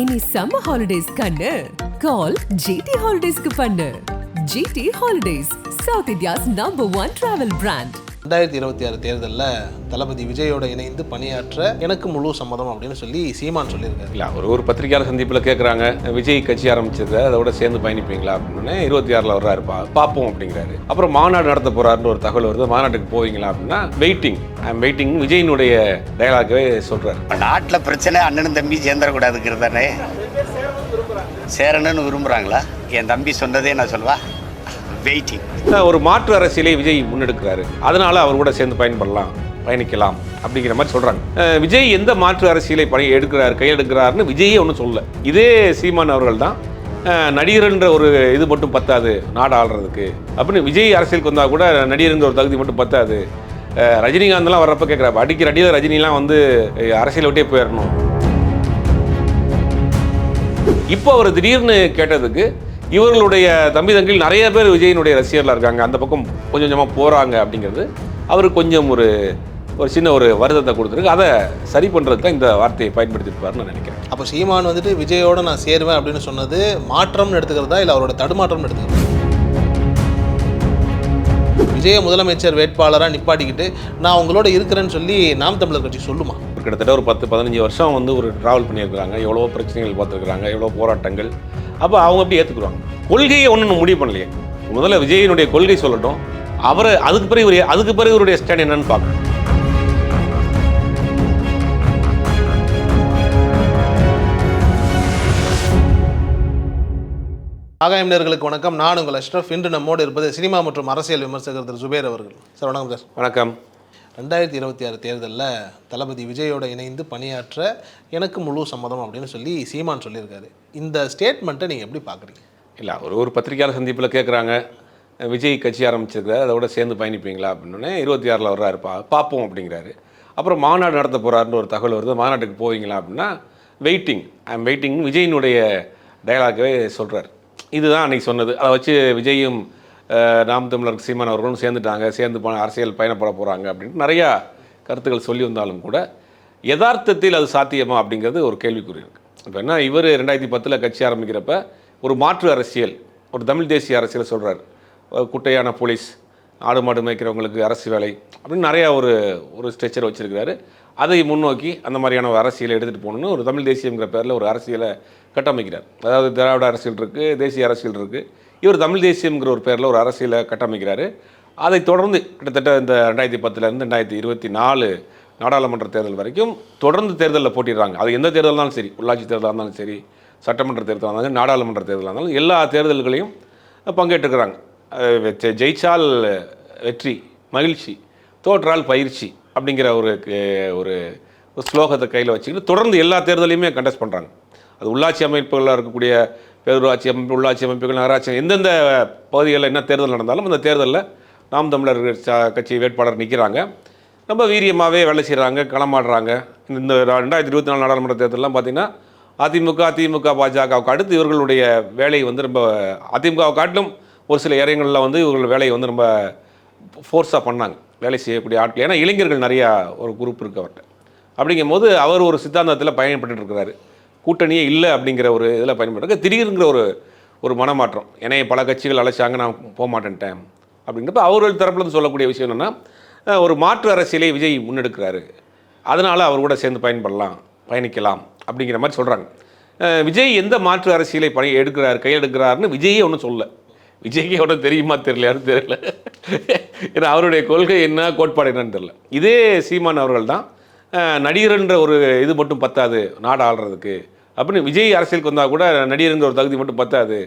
இனி summer holidays கண்ணு கால் GT ஹாலிடேஸ்க்கு பண்ணு. GT holidays, south India's #1 travel brand. 2026 தேர்தலில் தளபதி விஜயோட இணைந்து பணியாற்ற எனக்கு முழு சம்மதம் அப்படின்னு சொல்லி சீமான் சொல்லியிருக்காரு. இல்லை, ஒரு பத்திரிகையாளர் சந்திப்பில் கேட்குறாங்க, விஜய் கட்சி ஆரம்பிச்சது அதோட சேர்ந்து பயணிப்பீங்களா அப்படின்னு. 26 வர்றாருப்பா, பார்ப்போம் அப்படிங்கிறாரு. அப்புறம் மாநாடு நடத்த போறாருன்னு ஒரு தகவல் வருது. மாநாட்டுக்கு போவீங்களா அப்படின்னா வெயிட்டிங், வெயிட்டிங் விஜயினுடைய டயலாகவே சொல்றாரு. நாட்டில் பிரச்சனை அண்ணனும் தம்பி சேர்ந்துடக்கூடாதுங்கிறது தானே. சேரணும்னு விரும்புகிறாங்களா? என் தம்பி சொன்னதே நான் சொல்வா, வெயிட்டிங். ஒரு மாற்று அரசியலை விஜய் முன்னெடுக்கிறாரு, அதனால அவர் கூட சேர்ந்து பயணிக்கலாம் அப்படிங்கிற மாதிரி சொல்றாங்க. விஜய் எந்த மாற்று அரசியலை கையெடுக்கிறாருன்னு விஜயே ஒன்றும் சொல்ல. இதே சீமான் அவர்கள் தான் நடிகர்ன்ற ஒரு இது மட்டும் பத்தாது நாடு ஆள்றதுக்கு அப்படின்னு. விஜய் அரசியலுக்கு வந்தால் கூட நடிகர்ன்ற ஒரு தகுதி மட்டும் பத்தாது. ரஜினிகாந்த்லாம் வர்றப்ப கேட்குறாரு, அடிக்கிற அடியில் ரஜினிலாம் அரசியலை விட்டே போயிடணும். இப்போ அவர் திடீர்னு கேட்டதுக்கு இவர்களுடைய தம்பி தங்கில் நிறைய பேர் விஜயினுடைய ரசிகர்களாக இருக்காங்க, அந்த பக்கம் கொஞ்சம் கொஞ்சமாக போகிறாங்க அப்படிங்கிறது அவருக்கு கொஞ்சம் ஒரு சின்ன ஒரு வருத்தத்தை கொடுத்துருக்கு. அதை சரி பண்ணுறதுக்கு தான் இந்த வார்த்தையை பயன்படுத்தியிருப்பாருன்னு நான் நினைக்கிறேன். அப்போ சீமான் விஜயோட நான் சேருவேன் அப்படின்னு சொன்னது மாற்றம்னு எடுத்துக்கிறதா இல்லை அவரோட தடுமாற்றம்னு எடுத்துக்கிறதா? விஜய முதலமைச்சர் வேட்பாளராக நிப்பாட்டிக்கிட்டு நான் உங்களோட இருக்கிறேன்னு சொல்லி நாம் தமிழர் கட்சி சொல்லுமா? கிட்டத்தட்ட ஒரு 10-15 வருஷம் ஒரு ட்ராவல் பண்ணியிருக்கிறாங்க, எவ்வளோ பிரச்சனைகள் பார்த்துருக்குறாங்க, எவ்வளோ போராட்டங்கள். அப்போ அவங்க அப்படி ஏற்றுக்குருவாங்க. கொள்கையை ஒன்றும் முடிவு பண்ணலையே. முதல்ல விஜயினுடைய கொள்கை சொல்லட்டும், அவரை அதுக்கு பிறகு இவருடைய ஸ்டாண்ட் என்னன்னு பார்க்கணும். ஆகாயம் நேயர்களுக்கு வணக்கம். நான் உங்கள் அஷ்ரஃப். இன்று நம்மோடு இருப்பது சினிமா மற்றும் அரசியல் விமர்சகர் திரு சுபேர் அவர்கள். சார் வணக்கம். சார் வணக்கம். 2026 தேர்தலில் தளபதி விஜயோட இணைந்து பணியாற்ற எனக்கு முழு சம்மதம் அப்படின்னு சொல்லி சீமான் சொல்லியிருக்காரு. இந்த ஸ்டேட்மெண்ட்டை நீங்கள் எப்படி பார்க்குறீங்க? இல்லை, ஒரு பத்திரிகையாளர் சந்திப்பில் கேட்குறாங்க, விஜய் கட்சி ஆரம்பிச்சிருக்காரு அதோட சேர்ந்து பயணிப்பீங்களா அப்படின்னு. 26 வர்றாருப்பா, பார்ப்போம் அப்படிங்கிறாரு. அப்புறம் மாநாடு நடத்த போகிறாருன்னு ஒரு தகவல் வருது. மாநாட்டுக்கு போவீங்களா அப்படின்னா வெயிட்டிங் விஜயினுடைய டயலாகவே சொல்கிறார். இதுதான் அன்றைக்கி சொன்னது. அதை வச்சு விஜயும் நாம் தமிழர் சீமான் அவர்களும் சேர்ந்து அரசியல் பயணப்பட போகிறாங்க அப்படின்ட்டு நிறையா கருத்துக்கள் சொல்லி வந்தாலும் கூட யதார்த்தத்தில் அது சாத்தியமா அப்படிங்கிறது ஒரு கேள்விக்குறி இருக்குது. இப்போ என்ன, இவர் 2010 கட்சி ஆரம்பிக்கிறப்ப ஒரு மாற்று அரசியல், ஒரு தமிழ் தேசிய அரசியல் சொல்கிறார். குட்டையான போலீஸ், ஆடு மாடு மேய்க்கிறவங்களுக்கு அரசு வேலை அப்படின்னு நிறையா ஒரு ஸ்ட்ரெச்சர் வச்சுருக்கிறாரு. அதை முன்னோக்கி அந்த மாதிரியான ஒரு அரசியலை எடுத்துகிட்டு போகணுன்னு ஒரு தமிழ் தேசியங்கிற பேரில் ஒரு அரசியலை கட்டமைக்கிறார். அதாவது திராவிட அரசியல் இருக்குது, தேசிய அரசியல் இருக்குது. இவர் தமிழ் தேசியங்கிற ஒரு பேரில் ஒரு அரசியலை கட்டமைக்கிறாரு. அதை தொடர்ந்து கிட்டத்தட்ட இந்த 2010 2024 நாடாளுமன்ற தேர்தல் வரைக்கும் தொடர்ந்து தேர்தலில் போட்டிடுறாங்க. அது எந்த தேர்தல் இருந்தாலும் சரி, உள்ளாட்சி தேர்தலாக இருந்தாலும் சரி, சட்டமன்ற தேர்தலாக இருந்தாலும், நாடாளுமன்ற தேர்தலாக இருந்தாலும் எல்லா தேர்தல்களையும் பங்கேற்றுக்கிறாங்க. ஜெயிச்சால் வெற்றி மகிழ்ச்சி, தோற்றால் பயிற்சி அப்படிங்கிற ஒரு ஸ்லோகத்தை கையில் வச்சுக்கிட்டு தொடர்ந்து எல்லா தேர்தலையுமே கண்டெஸ்ட் பண்ணுறாங்க. அது உள்ளாட்சி அமைப்புகளில் இருக்கக்கூடிய பேரூராட்சி அமைப்பு, உள்ளாட்சி அமைப்புகள், நகராட்சி, எந்தெந்த பகுதிகளில் என்ன தேர்தல் நடந்தாலும் அந்த தேர்தலில் நாம் தமிழர் கட்சி வேட்பாளர் நிற்கிறாங்க. ரொம்ப வீரியமாகவே வேலை செய்கிறாங்க, களமாடுறாங்க. இந்த 2024 நாடாளுமன்ற தேர்தலெலாம் பார்த்திங்கன்னா அதிமுக, பாஜகவுக்கு அடுத்து இவர்களுடைய வேலை ரொம்ப அதிமுகவை காட்டிலும் ஒரு சில இடங்களில் இவர்கள் வேலையை ரொம்ப ஃபோர்ஸாக பண்ணாங்க, வேலை செய்யக்கூடிய ஆட்கள். ஏன்னா இளைஞர்கள் நிறையா ஒரு குரூப் இருக்குது அவர்கிட்ட. அப்படிங்கும் போது அவர் ஒரு சித்தாந்தத்தில் பயன்பட்டு இருக்கிறாரு. கூட்டணியே இல்லை அப்படிங்கிற ஒரு இதில் பயன்படுற திடீருங்கிற ஒரு மனமாற்றம். ஏன்னா பல கட்சிகள் அழைச்சாங்க, நான் போக மாட்டேன்ட்டேன் அப்படிங்கிறப்ப அவர்கள் தரப்புலேருந்து சொல்லக்கூடிய விஷயம் என்னென்னா, ஒரு மாற்று அரசியலை விஜய் முன்னெடுக்கிறாரு, அதனால் அவர் கூட சேர்ந்து பயணிக்கலாம் அப்படிங்கிற மாதிரி சொல்கிறாங்க. விஜய் எந்த மாற்று அரசியலை கையெடுக்கிறாருன்னு விஜயே ஒன்றும் சொல்ல. விஜய்க்கு எவ்வளோ தெரியுமா தெரியல. ஏன்னா அவருடைய கொள்கை என்ன, கோட்பாடு என்னன்னு தெரியல. இதே சீமான் அவர்கள் தான் நடிகர்ன்ற ஒரு இது மட்டும் பத்தாது நாடு ஆள்றதுக்கு அப்படின்னு. விஜய் அரசியலுக்கு வந்தால் கூட நடிகர்ன்ற ஒரு தகுதி மட்டும் பத்தாது.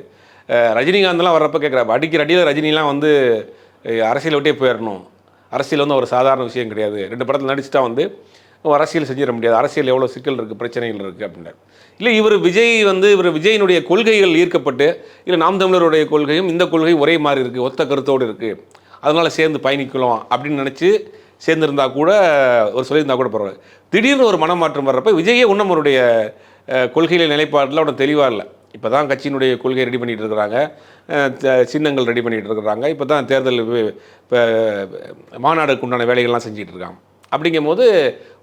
ரஜினிகாந்த்லாம் வர்றப்ப கேட்குறாரு, அடிக்கிற அடியில் ரஜினிலாம் அரசியலை விட்டே போயிடணும். அரசியல் ஒரு சாதாரண விஷயம் கிடையாது. 2 படத்தில் நடிச்சுட்டா அரசியல் செஞ்சிட முடியாது, அரசியல் எவ்வளோ சிக்கல் இருக்குது, பிரச்சனைகள் இருக்குது அப்படின்னாரு. இல்லை, இவர் விஜயினுடைய கொள்கைகள் ஈர்க்கப்பட்டு, இல்லை நாம் தமிழருடைய கொள்கையும் இந்த கொள்கையும் ஒரே மாதிரி இருக்குது, ஒத்த கருத்தோடு இருக்குது, அதனால் சேர்ந்து பயணிக்கலாம் அப்படின்னு நினச்சி சேர்ந்துருந்தா கூட சொல்லியிருந்தா கூட பரவாயில்ல. திடீர்னு ஒரு மனமாற்றம் வர்றப்ப விஜயே இன்னும் அவருடைய கொள்கையில நிலைப்பாட்டில் அவனை தெளிவாக இல்லை. இப்போ தான் கட்சியினுடைய கொள்கை ரெடி பண்ணிகிட்டு இருக்கிறாங்க, சின்னங்கள் ரெடி பண்ணிகிட்டு இருக்கிறாங்க. இப்போ தான் தேர்தல் மாநாடுக்கு உண்டான வேலைகள்லாம் செஞ்சுட்டு இருக்காங்க. அப்படிங்கும்போது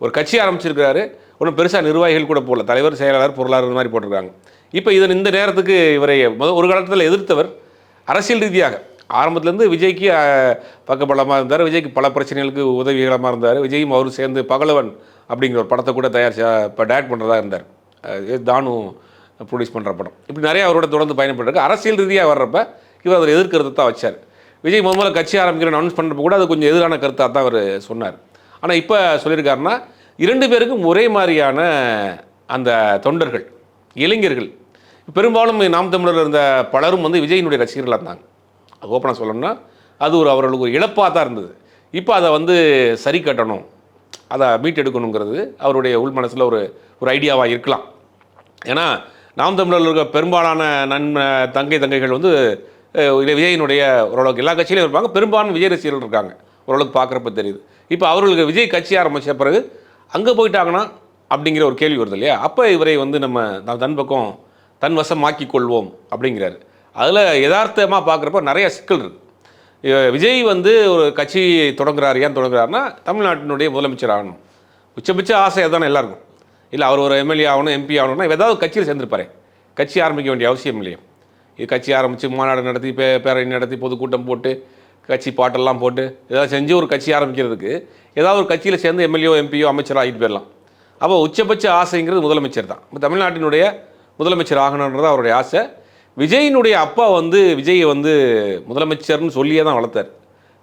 ஒரு கட்சி ஆரம்பிச்சிருக்கிறாரு, ஒன்றும் பெருசாக நிர்வாகிகள் கூட போடல, தலைவர், செயலாளர், பொருளாளர் மாதிரி போட்டிருக்காங்க. இப்போ இந்த நேரத்துக்கு இவரை ஒரு காலத்தில் எதிர்த்தவர் அரசியல் ரீதியாக ஆரம்பத்துலேருந்து விஜய்க்கு பக்கபலமாக இருந்தார், விஜய்க்கு பல பிரச்சனைகளுக்கு உதவிகரமாக இருந்தார். விஜயும் அவரும் சேர்ந்து பகலவன் அப்படிங்கிற ஒரு படத்தை கூட இப்போ டைரக்ட் பண்ணுறதா இருந்தார், தானு ப்ரொடியூஸ் பண்ணுற படம். இப்படி நிறைய அவரோட தொடர்ந்து பயணப்பட்டிருக்கு. அரசியல் ரீதியாக வர்றப்ப இவர் அதில் எதிர்க்கிறது தான் வச்சார். விஜய் முதல்ல கட்சி ஆரம்பிக்கிறேன்னு அனௌன்ஸ் பண்ணுறப்ப கூட அது கொஞ்சம் எதிரான கருத்தாக தான் அவர் சொன்னார். ஆனால் இப்போ சொல்லியிருக்காருன்னா 2 பேருக்கும் ஒரே மாதிரியான அந்த தொண்டர்கள், இளைஞர்கள், பெரும்பாலும் நாம் தமிழர் இருந்த பலரும் வந்து விஜயினுடைய ரசிகர்களாக இருந்தாங்க. அது ஓப்பனாக சொல்லணும்னா அது அவர்களுக்கு ஒரு இழப்பாக தான் இருந்தது. இப்போ அதை வந்து சரி கட்டணும், அதை மீட்டெடுக்கணுங்கிறது அவருடைய உள் மனசில் ஒரு ஐடியாவாக இருக்கலாம். ஏன்னா நாம் தமிழர்கள் இருக்க பெரும்பாலான தங்கைகள் வந்து விஜயினுடைய ஓரளவுக்கு எல்லா கட்சியிலையும் இருப்பாங்க, பெரும்பாலும் விஜய் ரசிகர்கள் இருக்காங்க, ஓரளவுக்கு பார்க்குறப்ப தெரியுது. இப்போ அவர்களுக்கு விஜய் கட்சி ஆரம்பித்த பிறகு அங்கே போயிட்டாங்கன்னா அப்படிங்கிற ஒரு கேள்வி வருது இல்லையா? அப்போ இவரை வந்து நம்ம தன் பக்கம் தன் வசமாக்கி கொள்வோம் அப்படிங்கிறாரு. அதில் யதார்த்தமாக பார்க்குறப்ப நிறைய சிக்கல் இருக்குது. விஜய் வந்து ஒரு கட்சி தொடங்குறாரு. ஏன் தொடங்குறாருன்னா தமிழ்நாட்டினுடைய முதலமைச்சர் ஆகணும், உச்சபட்ச ஆசை அதுதானே எல்லாருக்கும். இல்லை அவர் ஒரு எம்எல்ஏ ஆகணும், எம்பி ஆகணும்னா ஏதாவது கட்சியில் சேர்ந்துருப்பாரு, கட்சி ஆரம்பிக்க வேண்டிய அவசியம் இல்லையா? இது கட்சி ஆரம்பித்து மாநாடு நடத்தி பேரணி நடத்தி பொதுக்கூட்டம் போட்டு கட்சி பாட்டெல்லாம் போட்டு ஏதாவது செஞ்சு ஒரு கட்சி ஆரம்பிக்கிறதுக்கு ஏதாவது ஒரு கட்சியில் சேர்ந்து எம்எல்ஏ எம்பியோ அமைச்சரோ ஆகிட்டு போயிடலாம். அப்போ உச்சபட்ச ஆசைங்கிறது முதலமைச்சர் தான். இப்போ தமிழ்நாட்டினுடைய முதலமைச்சர் ஆகணுன்றது அவருடைய ஆசை. விஜயினுடைய அப்பா வந்து விஜயை வந்து முதலமைச்சர்னு சொல்லியே தான் வளர்த்தார்.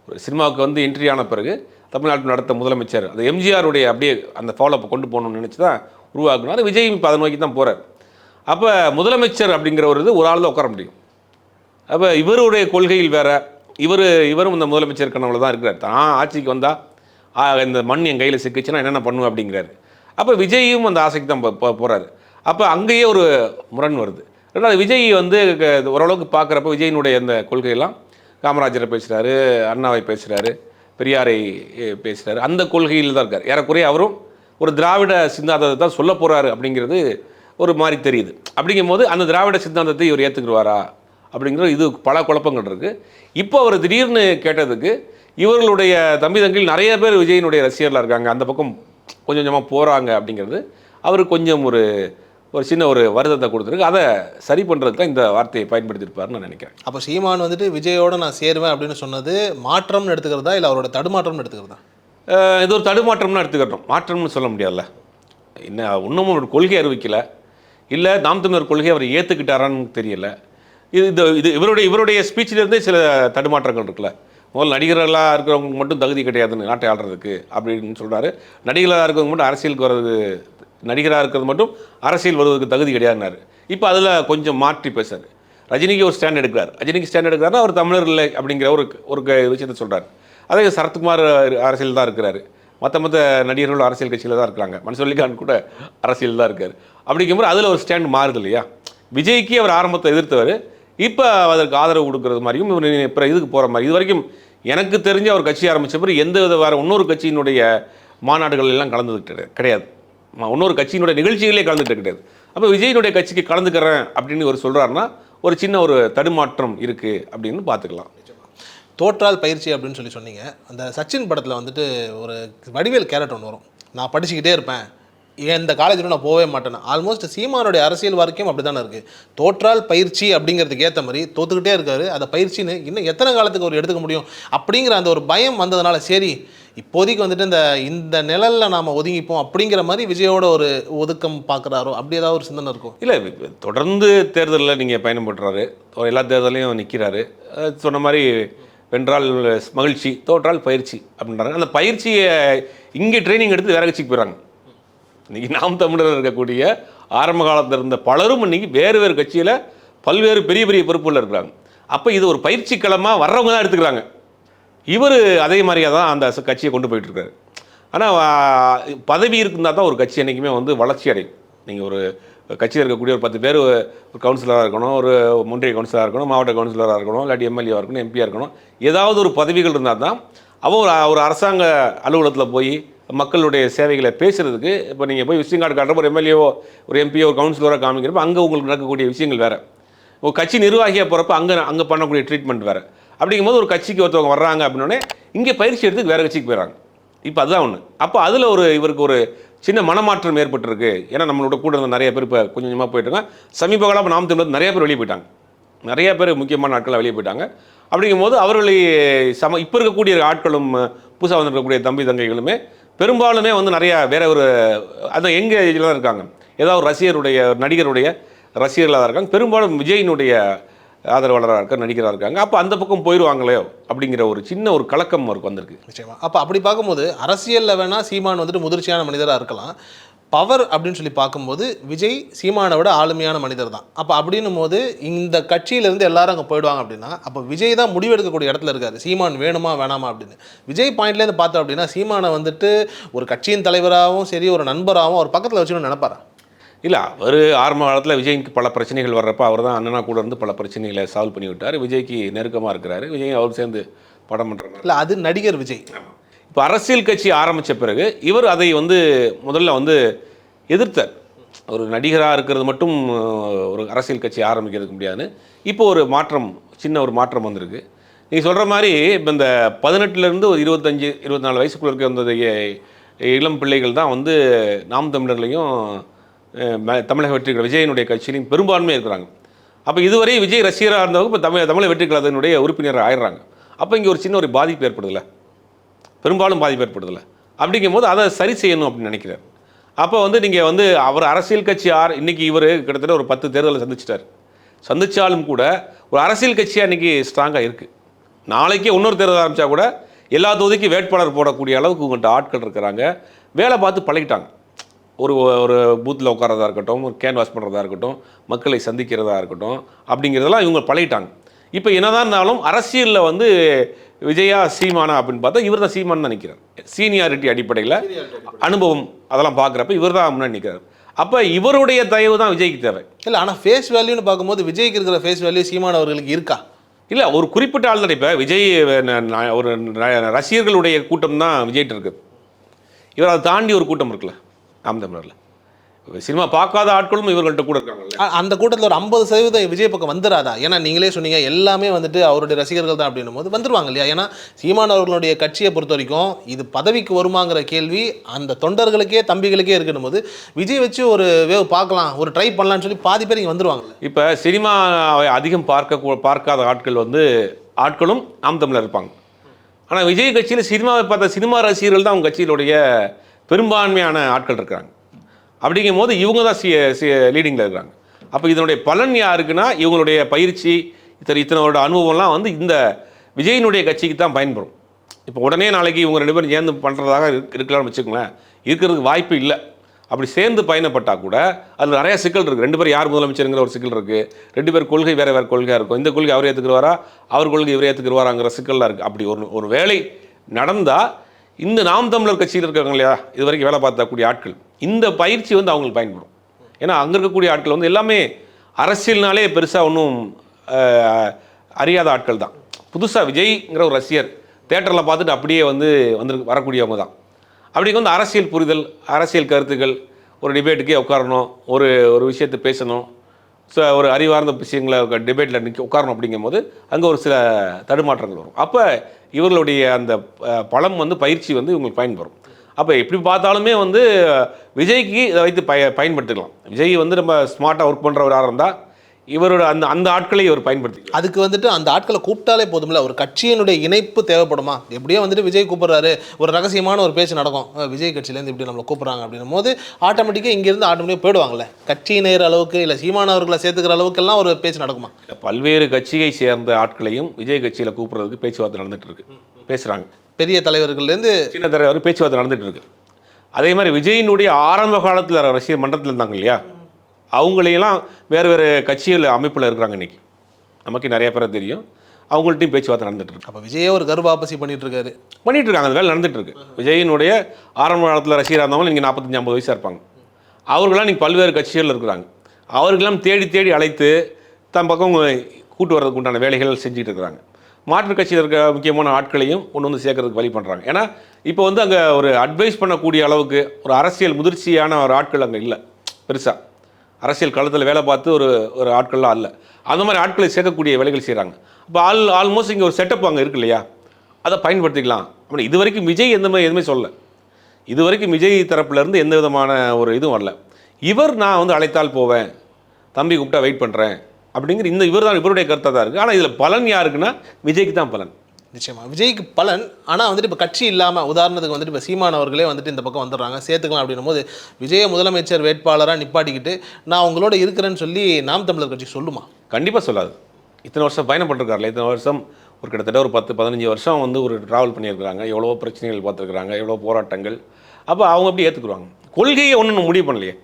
ஒரு சினிமாவுக்கு வந்து என்ட்ரி ஆன பிறகு தமிழ்நாட்டில் நடத்த முதலமைச்சர் அது எம்ஜிஆருடைய அப்படியே அந்த ஃபாலோப்பை கொண்டு போகணும்னு நினச்சி தான் உருவாக்குனார். விஜய் இப்போ அதை நோக்கி தான் போகிறார். அப்போ முதலமைச்சர் அப்படிங்கிற ஒரு ஆள் தான் உட்கார முடியும். அப்போ இவருடைய கொள்கையில் வேறு, இவரும் இந்த முதலமைச்சர் கனவுல தான் இருக்கிறார். தான் ஆட்சிக்கு வந்தால் இந்த மண் என் கையில் சிக்கிச்சுன்னா என்னென்ன பண்ணுவேன் அப்படிங்கிறாரு. அப்போ விஜயும் அந்த ஆசைக்கு தான் போகிறாரு. அப்போ அங்கேயே ஒரு முரண் வருது. ரெண்டாவது விஜய் வந்து ஓரளவுக்கு பார்க்குறப்ப விஜயினுடைய அந்த கொள்கையெல்லாம் காமராஜரை பேசுகிறாரு, அண்ணாவை பேசுகிறாரு, பெரியாரை பேசுகிறாரு, அந்த கொள்கையில் தான் இருக்கார். ஏறக்குறைய அவரும் ஒரு திராவிட சித்தாந்தத்தை தான் சொல்ல போகிறாரு அப்படிங்கிறது ஒரு மாதிரி தெரியுது. அப்படிங்கும்போது அந்த திராவிட சித்தாந்தத்தை இவர் ஏற்றுக்குருவாரா அப்படிங்கிறது இது பல குழப்பங்கள் இருக்குது. இப்போ அவர் திடீர்னு கேட்டதுக்கு இவர்களுடைய தம்பிகள் நிறைய பேர் விஜயினுடைய ரசிகர்களாக இருக்காங்க, அந்த பக்கம் கொஞ்சம் கொஞ்சமாக போகிறாங்க அப்படிங்கிறது அவருக்கு கொஞ்சம் ஒரு சின்ன ஒரு வருத்தத்தை கொடுத்துருக்கு. அதை சரி பண்ணுறதுக்கு தான் இந்த வார்த்தையை பயன்படுத்தியிருப்பாருன்னு நான் நினைக்கிறேன். அப்போ சீமான் வந்துட்டு விஜயோட நான் சேருவேன் அப்படின்னு சொன்னது மாற்றம்னு எடுத்துக்கிறதா இல்லை அவரோட தடுமாற்றம்னு எடுத்துக்கிறதா? இது ஒரு தடுமாற்றம்னு எடுத்துக்கிறோம், மாற்றம்னு சொல்ல முடியாதுல்ல. இன்னமும் ஒரு கொள்கை அறிவிக்கலை, இல்லை நாம் தமிழர் கொள்கையை அவர் ஏற்றுக்கிட்டாரான்னு தெரியல. இது இவருடைய ஸ்பீச்சிலேருந்தே சில தடுமாற்றங்கள் இருக்குல்ல. முதல்ல நடிகர்களாக இருக்கிறவங்க மட்டும் தகுதி கிடையாதுன்னு நாட்டை ஆள்றதுக்கு அப்படின்னு சொல்கிறாரு. நடிகர்களாக இருக்கிறவங்க மட்டும் அரசியலுக்கு வர்றது, நடிகராக இருக்கிறது மட்டும் அரசியல் வருவதற்கு தகுதி கிடையாதுனாரு. இப்போ அதில் கொஞ்சம் மாற்றி பேசுறாரு. ரஜினிக்கு ஒரு ஸ்டாண்ட் எடுக்கிறார். ரஜினிக்கு ஸ்டாண்ட் எடுக்கிறாருன்னா அவர் தமிழர் இல்லை அப்படிங்கிற ஒரு விஷயத்தை சொல்கிறார். அதே சரத்குமார் அரசியல் தான் இருக்கிறாரு, மற்ற நடிகர்கள் அரசியல் கட்சியில் தான் இருக்கிறாங்க, மன்சூர்லிகான் கூட அரசியல் தான் இருக்கார். அப்படிங்கும்போது அதில் ஒரு ஸ்டாண்ட் மாறுது இல்லையா? விஜய்க்கு அவர் ஆரம்பத்தை எதிர்த்தவர், இப்போ அதற்கு ஆதரவு கொடுக்குறது மாதிரியும் இவர் இப்போ இதுக்கு போகிற மாதிரி. இது வரைக்கும் எனக்கு தெரிஞ்சு அவர் கட்சி ஆரம்பித்த பிறகு எந்த வித வேறு இன்னொரு கட்சியினுடைய மாநாடுகள் எல்லாம் கலந்துக்கிட்டு கிடையாது, இன்னொரு கட்சியினுடைய நிகழ்ச்சிகளே கலந்துட்டு கிடையாது. அப்போ விஜயினுடைய கட்சிக்கு கலந்துக்கிறேன் அப்படின்னு ஒரு சொல்கிறாருன்னா ஒரு சின்ன ஒரு தடுமாற்றம் இருக்குது அப்படின்னு பார்த்துக்கலாம். தோற்றால் பயிற்சி அப்படின்னு சொன்னீங்க. அந்த சச்சின் படத்தில் வந்துட்டு ஒரு வடிவேல் கேரக்டர் ஒன்று வரும், நான் படிச்சுக்கிட்டே இருப்பேன், இந்த காலேஜில் நான் போகவே மாட்டேன். ஆல்மோஸ்ட் சீமானுடைய அரசியல் வரைக்கும் அப்படி தானே இருக்குது. தோற்றால் பயிற்சி அப்படிங்கிறதுக்கு ஏற்ற மாதிரி தோத்துக்கிட்டே இருக்காரு. அதை பயிற்சின்னு இன்னும் எத்தனை காலத்துக்கு அவர் எடுத்துக்க முடியும் அப்படிங்கிற அந்த ஒரு பயம் வந்ததுனால சரி இப்போதைக்கு வந்துட்டு இந்த நிழலில் நாம் ஒதுங்கிப்போம் அப்படிங்கிற மாதிரி விஜயோட ஒரு ஒதுக்கம் பார்க்குறாரோ, அப்படி ஏதாவது ஒரு சிந்தனை இருக்கும்? இல்லை, தொடர்ந்து தேர்தலில் நீங்கள் பயணம் பண்ணுறாரு, எல்லா தேர்தலையும் நிற்கிறாரு. சொன்ன மாதிரி வென்றால் மகிழ்ச்சி, தோற்றால் பயிற்சி அப்படின்றாங்க. அந்த பயிற்சியை இங்கே ட்ரைனிங் எடுத்து வேறு கட்சிக்கு போயிடறாங்க. இன்றைக்கி நாம் தமிழர் இருக்கக்கூடிய ஆரம்ப காலத்தில் இருந்த பலரும் இன்றைக்கி வேறு கட்சியில் பல்வேறு பெரிய பொறுப்புகளில் இருக்கிறாங்க. அப்போ இது ஒரு பயிற்சி களமாக வர்றவங்க தான் எடுத்துக்கிறாங்க. இவர் அதே மாதிரியாக தான் அந்த கட்சியை கொண்டு போயிட்டுருக்காரு. ஆனால் பதவி இருந்தால் தான் ஒரு கட்சி என்றைக்குமே வளர்ச்சி அடையும். நீங்கள் ஒரு கட்சியில் இருக்கக்கூடிய ஒரு 10 பேர் ஒரு கவுன்சிலராக இருக்கணும், ஒரு ஒன்றிய கவுன்சிலராக இருக்கணும், மாவட்ட கவுன்சிலராக இருக்கணும், இல்லாட்டி எம்எல்ஏவாக இருக்கணும், எம்பியாக இருக்கணும், ஏதாவது ஒரு பதவிகள் இருந்தால் தான் அவன் ஒரு அரசாங்க அலுவலகத்தில் போய் மக்களுடைய சேவைகளை பேசுகிறதுக்கு. இப்போ நீங்கள் போய் விசிட்டிங் கார்டு காட்டுறப்போ ஒரு எம்எல்ஏவோ ஒரு எம்பியோ ஒரு கவுன்சிலராக காமிக்கிறப்போ அங்கே உங்களுக்கு நடக்கக்கூடிய விஷயங்கள் வேறு, ஒரு கட்சி நிர்வாகியாக போகிறப்ப அங்கே பண்ணக்கூடிய ட்ரீட்மெண்ட் வேறு. அப்படிங்கும்போது ஒரு கட்சிக்கு ஒருத்தவங்க வர்றாங்க அப்படின்னே இங்கே பயிற்சி எடுத்து வேறு கட்சிக்கு போயிடறாங்க. இப்போ அதுதான் ஒன்று. அப்போ அதில் இவருக்கு ஒரு சின்ன மனமாற்றம் ஏற்பட்டிருக்கு. ஏன்னா நம்மளோட கூட இருந்த நிறைய பேர் இப்போ கொஞ்சம் கொஞ்சமாக போயிட்டாங்க. சமீப காலம் நாம் தமிழர் நிறைய பேர் வெளியே போயிட்டாங்க. நிறைய பேர் முக்கியமான ஆட்கள் வெளியே போயிட்டாங்க. அப்படிங்கும்போது அவர்களை இப்போ இருக்கக்கூடிய ஆட்களும் புதுசாக வந்திருக்கக்கூடிய தம்பி தங்கைகளுமே பெரும்பாலுமே வந்து நிறையா வேற ஒரு அந்த எங்கே இதில் தான் இருக்காங்க. ஏதாவது ஒரு ரசிகருடைய நடிகருடைய ரசிகர்களாக தான் இருக்காங்க. பெரும்பாலும் விஜயினுடைய ஆதரவாளராக இருக்காங்க, நடிகராக இருக்காங்க. அப்போ அந்த பக்கம் போயிடுவாங்களோ அப்படிங்கிற ஒரு சின்ன ஒரு கலக்கம் அவருக்கு வந்திருக்கு. நிச்சயமா. அப்போ அப்படி பார்க்கும்போது அரசியலில் வேணால் சீமான் வந்துட்டு முதிர்ச்சியான மனிதராக இருக்கலாம். பவர் அப்படின்னு சொல்லி பார்க்கும்போது விஜய் சீமானை விட ஆளுமையான மனிதர் தான். அப்போ அப்படின்னும் போது இந்த கட்சியிலேருந்து எல்லாரும் அங்கே போயிடுவாங்க அப்படின்னா அப்போ விஜய் தான் முடிவெடுக்கக்கூடிய இடத்துல இருக்காரு. சீமான் வேணுமா வேணாமா அப்படின்னு விஜய் பாயிண்ட்லேருந்து பார்த்தோம் அப்படின்னா சீமானை வந்துட்டு ஒரு கட்சியின் தலைவராகவும் சரி ஒரு நண்பராகவும் அவர் பக்கத்தில் வச்சுன்னு நினைப்பாரா? இல்லை, அவர் ஆரம்ப காலத்தில் விஜய்க்கு பல பிரச்சனைகள் வர்றப்போ அவர் தான் அண்ணனா கூட இருந்து பல பிரச்சனைகளை சால்வ் பண்ணி விட்டார். விஜய்க்கு நெருக்கமாக இருக்கிறாரு. விஜய் அவர் சேர்ந்து படம் பண்ணுறாங்க. இல்லை, அது நடிகர் விஜய். இப்போ அரசியல் கட்சி ஆரம்பித்த பிறகு இவர் அதை வந்து முதல்ல வந்து எதிர்த்தார். ஒரு நடிகராக இருக்கிறது மட்டும் ஒரு அரசியல் கட்சி ஆரம்பிக்கிறதுக்கு முடியாதுன்னு இப்போ ஒரு மாற்றம், சின்ன ஒரு மாற்றம் வந்திருக்கு. நீங்கள் சொல்கிற மாதிரி இப்போ இந்த 18லேருந்து ஒரு 25-24 வயசுக்குள்ள இருக்க அந்த இளம் பிள்ளைகள் தான் வந்து நாம் தமிழர்லையும் தமிழக வெற்றி கழக விஜயனுடைய கட்சியிலையும் பெரும்பான்மையாக இருக்கிறாங்க. அப்போ இதுவரை விஜய் ரசிகராக இருந்தவங்க இப்போ தமிழக வெற்றி கழகத்தினுடைய உறுப்பினர் ஆயிடுறாங்க. அப்போ இங்கே ஒரு சின்ன ஒரு பாதிப்பு ஏற்படுதில்லை, பெரும்பாலும் பாதிப்பு ஏற்படுதில்லை. அப்படிங்கும்போது அதை சரி செய்யணும் அப்படின்னு நினைக்கிறார். அப்போ வந்து நீங்கள் வந்து அவர் அரசியல் கட்சி இன்றைக்கி இவர் கிட்டத்தட்ட ஒரு 10 தேர்தலை சந்திச்சாலும் கூட ஒரு அரசியல் கட்சியாக இன்றைக்கி ஸ்ட்ராங்காக இருக்குது. நாளைக்கு இன்னொரு தேர்தல் ஆரம்பித்தா கூட எல்லா தொகுதிக்கும் வேட்பாளர் போடக்கூடிய அளவுக்கு உங்கள்கிட்ட ஆட்கள் இருக்கிறாங்க. வேலை பார்த்து பழகிட்டாங்க. ஒரு ஒரு பூத்தில் உட்காரதா இருக்கட்டும், ஒரு கேன்வாஸ் பண்ணுறதா இருக்கட்டும், மக்களை சந்திக்கிறதா இருக்கட்டும், அப்படிங்கிறதெல்லாம் இவங்க பழகிட்டாங்க. இப்போ என்னதான் இருந்தாலும் அரசியலில் வந்து விஜயா சீமானா அப்படின்னு பார்த்தா இவர் தான் சீமான் தான் நிற்கிறார். சீனியாரிட்டி அடிப்படையில் அனுபவம் அதெல்லாம் பார்க்குறப்ப இவர் தான் முன்னாடி நிற்கிறார். அப்போ இவருடைய தயவு தான் விஜய்க்கு தேவை. இல்லை, ஆனால் ஃபேஸ் வேல்யூன்னு பார்க்கும்போது விஜய்க்கு இருக்கிற ஃபேஸ் வேல்யூ சீமான் அவர்களுக்கு இருக்கா? இல்லை, ஒரு குறிப்பிட்ட ஆள் தான். இப்போ விஜய் ஒரு ரசிகர்களுடைய கூட்டம் தான் விஜய்கிட்ட இருக்குது. இவர் அதை தாண்டி ஒரு கூட்டம் இருக்குல்ல நாம் தமிழரில். சினிமா பார்க்காத ஆட்களும் இவர்கள்ட்ட கூட இருக்காங்க. அந்த கூட்டத்தில் ஒரு 50% விஜய் பக்கம் வந்துடாதா? ஏன்னா நீங்களே சொன்னீங்க எல்லாமே வந்துட்டு அவருடைய ரசிகர்கள் தான் அப்படின்னும் போது வந்துருவாங்க இல்லையா? ஏன்னா சீமான் அவர்களுடைய கட்சியை பொறுத்த வரைக்கும் இது பதவிக்கு வருமாங்கிற கேள்வி அந்த தொண்டர்களுக்கே தம்பிகளுக்கே இருக்கணும் போது விஜய் வச்சு ஒரு வேவ் பார்க்கலாம், ஒரு ட்ரை பண்ணலான்னு சொல்லி பாதி பேர் இங்கே வந்துருவாங்க. இப்போ சினிமாவை அதிகம் பார்க்காத ஆட்களும் நாம் தமிழர் இருப்பாங்க. ஆனால் விஜய் கட்சியில் சினிமாவை பார்த்த சினிமா ரசிகர்கள் தான் அவங்க கட்சியிலுடைய பெரும்பான்மையான ஆட்கள் இருக்கிறாங்க. அப்படிங்கும் போது இவங்க தான் லீடிங்கில் இருக்கிறாங்க. அப்போ இதனுடைய பலன் யாருக்குன்னா இவங்களுடைய பயிற்சி இத்தனோட அனுபவம்லாம் வந்து இந்த விஜயினுடைய கட்சிக்கு தான் பயன்படும். இப்போ உடனே நாளைக்கு இவங்க 2 பேரும் சேர்ந்து பண்ணுறதாக இருக்கலாம்னு வச்சுக்கோங்களேன், இருக்கிறதுக்கு வாய்ப்பு இல்லை. அப்படி சேர்ந்து பயணப்பட்டால் கூட அதில் நிறையா சிக்கல் இருக்குது. 2 பேர் யார் முதலமைச்சருங்கிற ஒரு சிக்கல் இருக்குது. 2 பேர் கொள்கை வேறு கொள்கையாக இருக்கும். இந்த கொள்கை அவர் ஏற்றுக்குருவாரா, அவர் கொள்கை இவர் ஏற்றுக்குருவாராங்கிற சிக்கல்லாம் இருக்குது. அப்படி ஒரு வேலை நடந்தால் இந்த நாம் தமிழர் கட்சியில் இருக்காங்க இல்லையா, இது வரைக்கும் வேலை பார்த்தக்கூடிய ஆட்கள், இந்த பயிற்சி வந்து அவங்களுக்கு பயன்படும். ஏன்னா அங்கே இருக்கக்கூடிய ஆட்கள் வந்து எல்லாமே அரசியல்னாலே பெருசாக ஒன்றும் அறியாத ஆட்கள் தான். புதுசாக விஜய்ங்கிற ஒரு ரசிகர் தேட்டரில் பார்த்துட்டு அப்படியே வந்து வரக்கூடியவங்க தான். அப்படி வந்து அரசியல் புரிதல், அரசியல் கருத்துக்கள், ஒரு டிபேட்டுக்கே உட்காரணும், ஒரு விஷயத்தை பேசணும், ஒரு அறிவார்ந்த விஷயங்களை டிபேட்டில் உட்காரணும். அப்படிங்கும்போது அங்கே ஒரு சில தடுமாற்றங்கள் வரும். அப்போ இவர்களுடைய அந்த பலம் வந்து பயிற்சி வந்து இவங்களுக்கு பயன்படும். அப்போ எப்படி பார்த்தாலுமே வந்து விஜய்க்கு இதை வைத்து பயன்படுத்திக்கலாம். விஜய் வந்து நம்ம ஸ்மார்ட்டாக ஒர்க் பண்ணுறவராக இருந்தால் இவரோட அந்த ஆட்களை இவர் பயன்படுத்தி அதுக்கு வந்துட்டு அந்த ஆட்களை கூப்பிட்டாலே போதும்ல. ஒரு கட்சியினுடைய இணைப்பு தேவைப்படுமா? எப்படியோ வந்துட்டு விஜய் கூப்பிட்றாரு, ஒரு ரகசியமான ஒரு பேச்சு நடக்கும், விஜய் கட்சியிலேருந்து இப்படி நம்மளை கூப்பிட்றாங்க அப்படின்னும் போது ஆட்டோமேட்டிக்காக இங்கேருந்து ஆட்டோமேட்டிக்காக போயிடுவாங்கல்ல. கட்சியினர் அளவுக்கு இல்லை சீமான் அவர்களை சேர்த்துக்கிற அளவுக்கெல்லாம் ஒரு பேச்சு நடக்குமா? பல்வேறு கட்சியை சேர்ந்த ஆட்களையும் விஜய் கட்சியில் கூப்பிட்றதுக்கு பேச்சுவார்த்தை நடந்துட்டு இருக்கு, பேசுகிறாங்க. பெரிய தலைவர்கள்லேருந்து சின்ன தலைவர் பேச்சுவார்த்தை நடந்துட்டு இருக்கு. அதே மாதிரி விஜயினுடைய ஆரம்ப காலத்தில் ரசிகர் மன்றத்தில் இருந்தாங்க இல்லையா, அவங்களையெல்லாம் வேறு வேறு கட்சிகள் அமைப்பில் இருக்கிறாங்க. இன்றைக்கி நமக்கு நிறைய பேரை தெரியும், அவங்கள்ட்டையும் பேச்சுவார்த்தை நடந்துட்டு இருக்கு. அப்போ விஜயே ஒரு கர்ப்பாபசி பண்ணிட்டு இருக்காங்க. அந்த வேலை நடந்துட்டு இருக்கு. விஜயினுடைய ஆரம்ப காலத்தில் ரசிகராக இருந்தவங்க இங்கே 45-50 வயசாக இருப்பாங்க. அவர்களாம் இன்றைக்கி பல்வேறு கட்சிகள் இருக்கிறாங்க. அவர்களெல்லாம் தேடி அழைத்து தன் பக்கம் கூட்டு வர்றதுக்கு உண்டான வேலைகள் செஞ்சுட்டு இருக்கிறாங்க. மாற்றுக் கட்சியில் இருக்க முக்கியமான ஆட்களையும் கொண்டு வந்து சேர்க்கறதுக்கு வழி பண்ணுறாங்க. ஏன்னா இப்போ வந்து அங்கே ஒரு அட்வைஸ் பண்ணக்கூடிய அளவுக்கு ஒரு அரசியல் முதிர்ச்சியான ஒரு ஆட்கள் அங்கே இல்லை. பெருசாக அரசியல் களத்தில் வேலை பார்த்து ஒரு ஆட்கள்லாம் இல்லை. அந்த மாதிரி ஆட்களை சேர்க்கக்கூடிய வேலைகள் செய்கிறாங்க. இப்போ ஆல்மோஸ்ட் இங்கே ஒரு செட்டப் அங்கே இருக்கு இல்லையா, அதை பயன்படுத்திக்கலாம். அப்படி இது வரைக்கும் விஜய் எதுவுமே சொல்லலை. இது வரைக்கும் விஜய் தரப்புலேருந்து எந்த விதமான ஒரு இதுவும் வரல. நான் வந்து அழைத்தால் போவேன், தம்பி கூப்பிட்டா வெயிட் பண்ணுறேன் அப்படிங்கிற இவருடைய கருத்தாக தான் இருக்குது. ஆனால் இதில் பலன் யாருக்குன்னா விஜய்க்கு தான் பலன். நிச்சயமா விஜய்க்கு பலன். ஆனால் வந்துட்டு இப்போ கட்சி இல்லாமல் உதாரணத்துக்கு வந்துட்டு இப்போ சீமான் அவர்களே வந்துட்டு இந்த பக்கம் வந்துடுறாங்க, சேர்த்துக்கலாம் அப்படின்னும் போது விஜயை முதலமைச்சர் வேட்பாளராக நிப்பாட்டிக்கிட்டு நான் உங்களோட இருக்கிறேன்னு சொல்லி நாம் தமிழர் கட்சி சொல்லுமா? கண்டிப்பாக சொல்லாது. இத்தனை வருஷம் பயணப்பட்டிருக்காருல, இத்தனை வருஷம் ஒரு கிட்டத்தட்ட ஒரு 10-15 வருஷம் வந்து ஒரு ட்ராவல் பண்ணியிருக்கிறாங்க, எவ்வளோ பிரச்சனைகள் பார்த்துருக்குறாங்க, எவ்வளோ போராட்டங்கள். அப்போ அவங்க அப்படி ஏற்றுக்குருவாங்க. கொள்கையை ஒன்றும் முடிவு பண்ணலையே.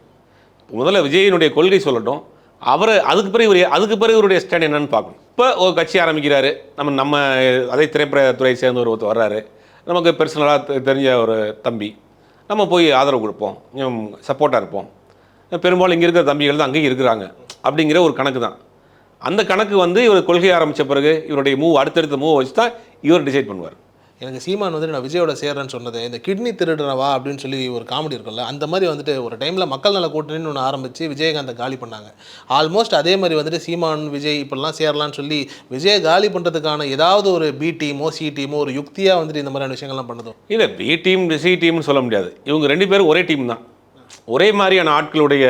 முதல்ல விஜயினுடைய கொள்கை சொல்லட்டும், அதுக்கு பிறகு இவருடைய ஸ்டாண்ட் என்னன்னு பார்க்கணும். இப்போ ஒரு கட்சி ஆரம்பிக்கிறாரு, நம்ம அதே திரைப்படத்துறை சேர்ந்த ஒருத்தர் வர்றாரு, நமக்கு பர்சனலாக தெரிஞ்ச ஒரு தம்பி, நம்ம போய் ஆதரவு கொடுப்போம், கொஞ்சம் சப்போர்ட்டாக இருப்போம். பெரும்பாலும் இங்கே இருக்கிற தம்பிகள் தான் அங்கேயும் இருக்கிறாங்க அப்படிங்கிற ஒரு கணக்கு தான். அந்த கணக்கு வந்து இவர் கொள்கை ஆரம்பித்த பிறகு இவருடைய அடுத்தடுத்த மூவ் வச்சு தான் இவர் டிசைட் பண்ணுவார். எனக்கு சீமான் வந்துட்டு நான் விஜயோட சேர்றேன்னு சொன்னது இந்த கிட்னி திருடுறவா அப்படின்னு சொல்லி ஒரு காமெடி இருக்குல்ல, அந்த மாதிரி வந்துட்டு ஒரு டைமில் மக்கள் நல கூட்டணின்னு ஒன்று ஆரம்பித்து விஜயகாந்தை காலி பண்ணாங்க. ஆல்மோஸ்ட் அதே மாதிரி வந்துட்டு சீமான் விஜய் இப்படிலாம் சேரலான்னு சொல்லி விஜயை காலி பண்ணுறதுக்கான ஏதாவது ஒரு பி டீமோ சி டீமோ ஒரு யுக்தியாக வந்துட்டு இந்த மாதிரியான விஷயங்கள்லாம் பண்ணுதும். இல்லை, பி டீம் சி டீம்னு சொல்ல முடியாது. இவங்க 2 பேரும் ஒரே டீம் தான். ஒரே மாதிரியான ஆட்களுடைய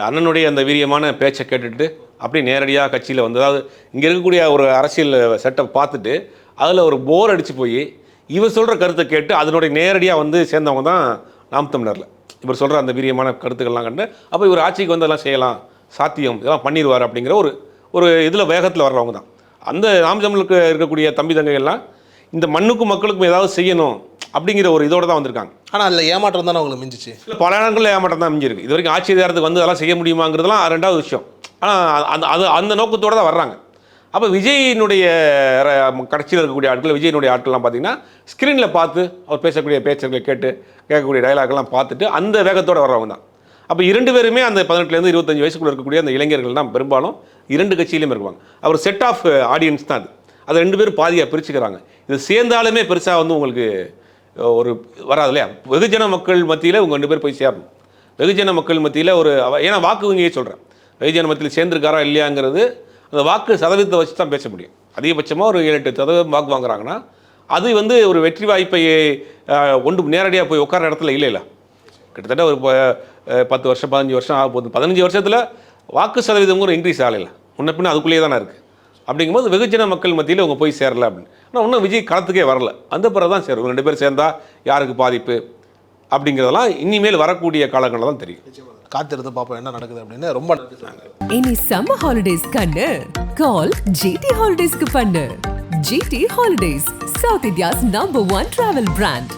அண்ணனுடைய அந்த வீரியமான பேச்சை கேட்டுட்டு அப்படியே நேரடியாக கட்சியில் வந்து, அதாவது இங்கே இருக்கக்கூடிய ஒரு அரசியல் செட்டப் பார்த்துட்டு அதில் ஒரு போர் அடித்து போய் இவர் சொல்கிற கருத்தை கேட்டு அதனுடைய நேரடியாக வந்து சேர்ந்தவங்க தான் நாம் தமிழரில். இவர் சொல்கிற அந்த வீரியமான கருத்துக்கள்லாம் கண்டு அப்போ இவர் ஆட்சிக்கு வந்து அதெல்லாம் செய்யலாம், சாத்தியம், இதெல்லாம் பண்ணிடுவார் அப்படிங்கிற ஒரு இதில் வேகத்தில் வர்றவங்க தான். அந்த நாம் தமிழுக்கு இருக்கக்கூடிய தம்பி தங்கைகள்லாம் இந்த மண்ணுக்கும் மக்களுக்கும் ஏதாவது செய்யணும் அப்படிங்கிற ஒரு இதோடு தான் வந்திருக்காங்க. ஆனால் அதில் ஏமாற்றம் தானே அவங்களுக்கு மிஞ்சிச்சு. இல்லை, பல இடங்களில் ஏமாற்றம் தான் மிஞ்சிருக்கு. இது வரைக்கும் ஆட்சி அதிகாரத்துக்கு வந்து அதெல்லாம் செய்ய முடியுமாங்கிறதுலாம் 2வது விஷயம். ஆனால் அந்த நோக்கத்தோடு தான் வர்றாங்க. அப்போ விஜயினுடைய கட்சியில் இருக்கக்கூடிய ஆட்கள், விஜயினுடைய ஆட்கள்லாம் பார்த்தீங்கன்னா ஸ்க்ரீனில் பார்த்து அவர் பேசக்கூடிய பேச்சுகளை கேட்கக்கூடிய டயலாக்லாம் பார்த்துட்டு அந்த வேகத்தோடு வர்றவங்க தான். அப்போ 2 பேருமே அந்த 18லேருந்து 25 வயசுக்குள்ளே இருக்கக்கூடிய அந்த இளைஞர்கள் தான் பெரும்பாலும் 2 கட்சியிலையும் இருக்குவாங்க. அவர் செட் ஆஃப் ஆடியன்ஸ் தான் அது 2 பேரும் பாதியாக பிரிச்சுக்கிறாங்க. இது சேர்ந்தாலுமே பெருசாக வந்து உங்களுக்கு ஒரு வராது இல்லையா? வெகுஜன மக்கள் மத்தியில் இவங்க 2 பேர் போய் சேரணும். வெகுஜன மக்கள் மத்தியில் ஏன்னா வாக்கு வங்கியே சொல்கிறேன், வெகுஜன மத்தியில் சேர்ந்துருக்காரா இல்லையாங்கிறது அந்த வாக்கு சதவீதத்தை வச்சு தான் பேச முடியும். அதிகபட்சமாக ஒரு 7-8% வாக்கு வாங்குறாங்கன்னா அது வந்து ஒரு வெற்றி வாய்ப்பை நேரடியாக போய் உட்கார இடத்துல இல்லை. கிட்டத்தட்ட ஒரு 10 வருஷம் 15 வருஷம் ஆக போகுது. 15 வருஷத்தில் வாக்கு சதவீதம் ஒரு இன்க்ரீஸ் ஆகலை, முன்ன பின்ன அதுக்குள்ளேயே தானே இருக்குது. அப்படிங்கும்போது வெகுஜன மக்கள் மத்தியில் அவங்க போய் சேரல அப்படின்னு. ஆனால் இன்னும் விஜய் களத்துக்கே வரல. அந்த பிறகு தான் சேரும். 2 பேர் சேர்ந்தால் யாருக்கு பாதிப்பு அப்படிங்கிறதெல்லாம் இனிமேல் வரக்கூடிய காலங்களில் தான் தெரியும். காத்திருந்து பார்ப்போம் என்ன நடக்குது அப்படின்னு. ரொம்ப நன்றி. இனி சம்மர் ஹாலிடேஸ் கண்ணு கால் ஜிடி ஹாலிடேஸ்க்கு பண்ணு. GT holidays, south India's number 1 travel brand.